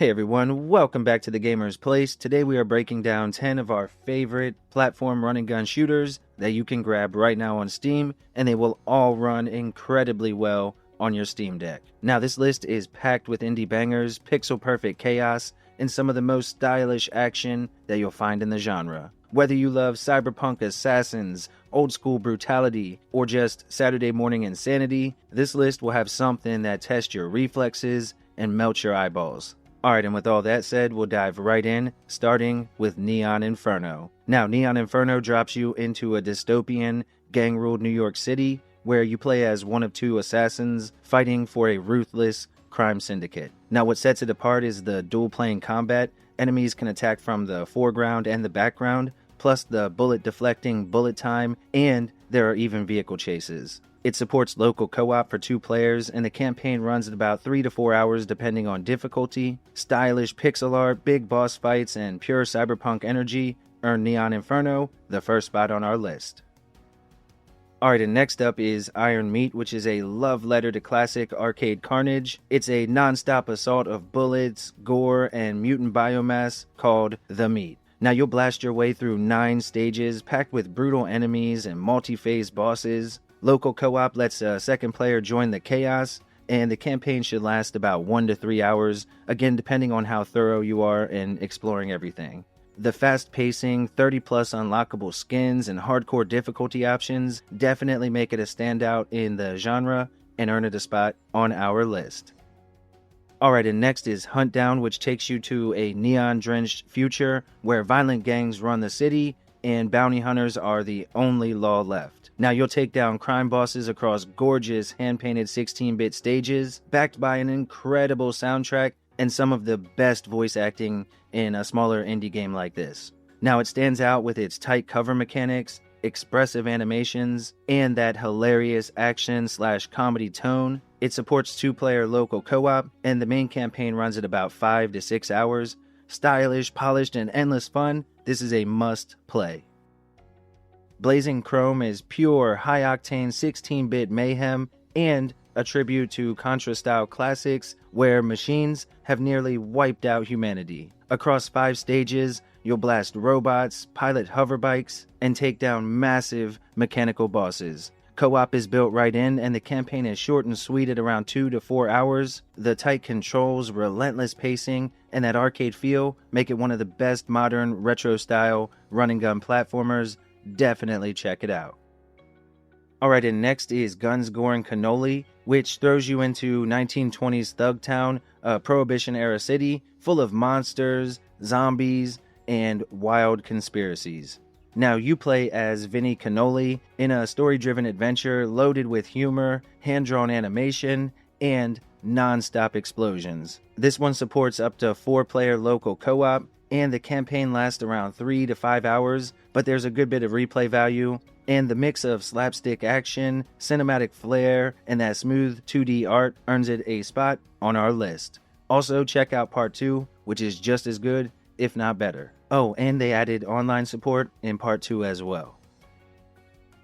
Hey everyone, welcome back to the Gamer's Place. Today we are breaking down 10 of our favorite platform run and gun shooters that you can grab right now on Steam, and they will all run incredibly well on your Steam Deck. Now this list is packed with indie bangers, pixel perfect chaos, and some of the most stylish action that you'll find in the genre. Whether you love cyberpunk assassins, old school brutality, or just Saturday morning insanity, this list will have something that tests your reflexes and melts your eyeballs. Alright, and with all that said, we'll dive right in, starting with Neon Inferno. Now, Neon Inferno drops you into a dystopian, gang-ruled New York City, where you play as one of two assassins fighting for a ruthless crime syndicate. Now, what sets it apart is the dual-plane combat. Enemies can attack from the foreground and the background, plus the bullet-deflecting bullet time, and there are even vehicle chases. It supports local co-op for 2 players, and the campaign runs at about 3 to 4 hours depending on difficulty. Stylish pixel art, big boss fights, and pure cyberpunk energy earn Neon Inferno the first spot on our list. Alright, and next up is ironmeat, which is a love letter to classic arcade carnage. It's a non-stop assault of bullets, gore, and mutant biomass called The Meat. Now you'll blast your way through 9 stages packed with brutal enemies and multi-phase bosses. Local co-op lets a second player join the chaos, and the campaign should last about 1 to 3 hours, again depending on how thorough you are in exploring everything. The fast pacing, 30 plus unlockable skins, and hardcore difficulty options definitely make it a standout in the genre and earn it a spot on our list. Alright, and next is HUNTDOWN, which takes you to a neon-drenched future where violent gangs run the city and bounty hunters are the only law left. Now you'll take down crime bosses across gorgeous hand-painted 16-bit stages, backed by an incredible soundtrack and some of the best voice acting in a smaller indie game like this. Now it stands out with its tight cover mechanics, expressive animations, and that hilarious action/comedy tone. It supports 2-player local co-op, and the main campaign runs at about 5 to 6 hours. Stylish, polished, and endless fun, this is a must-play. blazingchrome is pure, high-octane 16-bit mayhem and a tribute to Contra-style classics where machines have nearly wiped out humanity. Across 5 stages, you'll blast robots, pilot hoverbikes, and take down massive mechanical bosses. Co-op is built right in, and the campaign is short and sweet at around 2 to 4 hours. The tight controls, relentless pacing, and that arcade feel make it one of the best modern retro-style run-and-gun platformers. Definitely check it out. Alright, and next is Guns, Gore, and Cannoli, which throws you into 1920s Thugtown, a Prohibition-era city full of monsters, zombies, and wild conspiracies. Now you play as Vinnie Cannoli in a story-driven adventure loaded with humor, hand-drawn animation, and non-stop explosions. This one supports up to 4-player local co-op, and the campaign lasts around 3 to 5 hours, but there's a good bit of replay value, and the mix of slapstick action, cinematic flair, and that smooth 2D art earns it a spot on our list. Also, check out Part 2, which is just as good, if not better. Oh, and they added online support in Part 2 as well.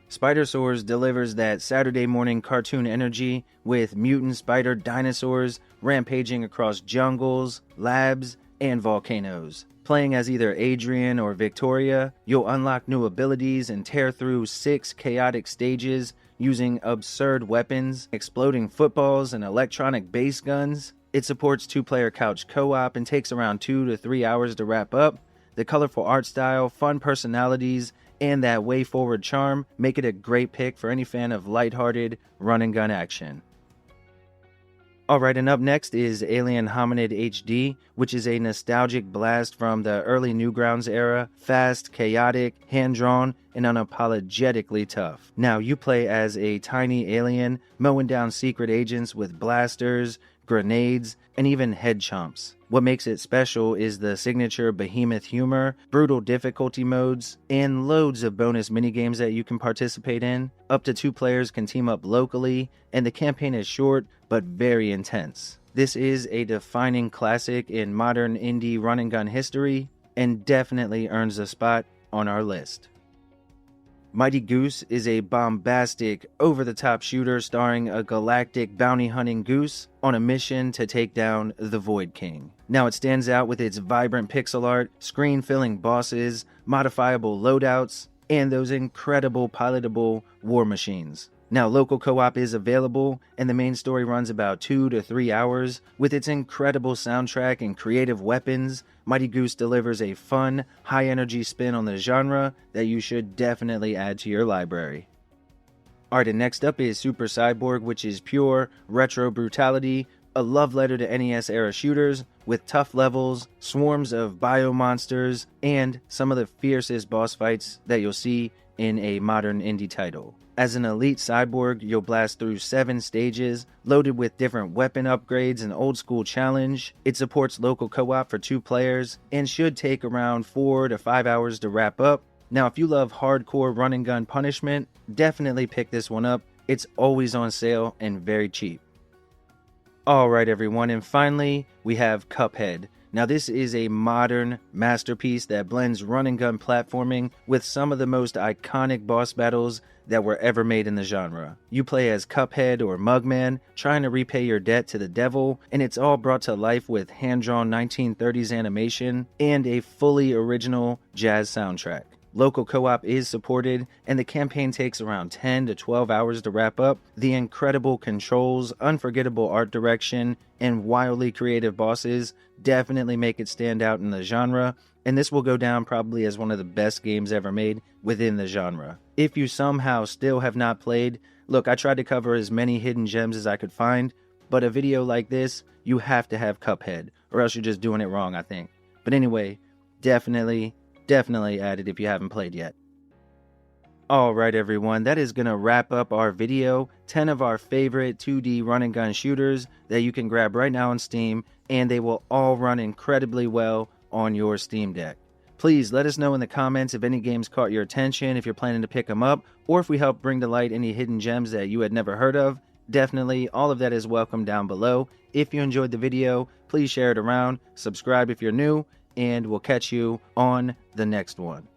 Spidersaurs delivers that Saturday morning cartoon energy with mutant spider dinosaurs rampaging across jungles, labs, and volcanoes. Playing as either Adrian or Victoria, you'll unlock new abilities and tear through 6 chaotic stages using absurd weapons, exploding footballs, and electronic bass guns. It supports 2-player couch co-op and takes around 2 to 3 hours to wrap up. The colorful art style, fun personalities, and that way-forward charm make it a great pick for any fan of lighthearted run-and-gun action. Alright, and up next is Alienhominid HD, which is a nostalgic blast from the early Newgrounds era, fast, chaotic, hand-drawn, and unapologetically tough. Now, you play as a tiny alien, mowing down secret agents with blasters, grenades, and even head chomps. What makes it special is the signature behemoth humor, brutal difficulty modes, and loads of bonus minigames that you can participate in. Up to 2 players can team up locally, and the campaign is short but very intense. This is a defining classic in modern indie run-and-gun history, and definitely earns a spot on our list. Mightygoose is a bombastic, over-the-top shooter starring a galactic bounty-hunting goose on a mission to take down the Void King. Now it stands out with its vibrant pixel art, screen-filling bosses, modifiable loadouts, and those incredible pilotable war machines. Now local co-op is available, and the main story runs about 2 to 3 hours. With its incredible soundtrack and creative weapons, Mighty Goose delivers a fun, high-energy spin on the genre that you should definitely add to your library. Alright, and next up is Supercyborg, which is pure retro brutality, a love letter to NES-era shooters, with tough levels, swarms of bio-monsters, and some of the fiercest boss fights that you'll see in a modern indie title. As an elite cyborg, you'll blast through 7 stages, loaded with different weapon upgrades and old school challenge. It supports local co-op for 2 players, and should take around 4 to 5 hours to wrap up. Now if you love hardcore run and gun punishment, definitely pick this one up. It's always on sale and very cheap. Alright everyone, and finally we have Cuphead. Now this is a modern masterpiece that blends run and gun platforming with some of the most iconic boss battles that were ever made in the genre. You play as Cuphead or Mugman, trying to repay your debt to the devil, and it's all brought to life with hand-drawn 1930s animation and a fully original jazz soundtrack. Local co-op is supported, and the campaign takes around 10 to 12 hours to wrap up. The incredible controls, unforgettable art direction, and wildly creative bosses definitely make it stand out in the genre, and this will go down probably as one of the best games ever made within the genre. If you somehow still have not played, look, I tried to cover as many hidden gems as I could find, but a video like this, you have to have Cuphead, or else you're just doing it wrong, I think. But anyway, definitely add it if you haven't played yet. Alright everyone, that is going to wrap up our video. 10 of our favorite 2D run and gun shooters that you can grab right now on Steam, and they will all run incredibly well on your Steam Deck. Please let us know in the comments if any games caught your attention, if you're planning to pick them up, or if we helped bring to light any hidden gems that you had never heard of. Definitely, all of that is welcome down below. If you enjoyed the video, please share it around, subscribe if you're new, and we'll catch you on the next one.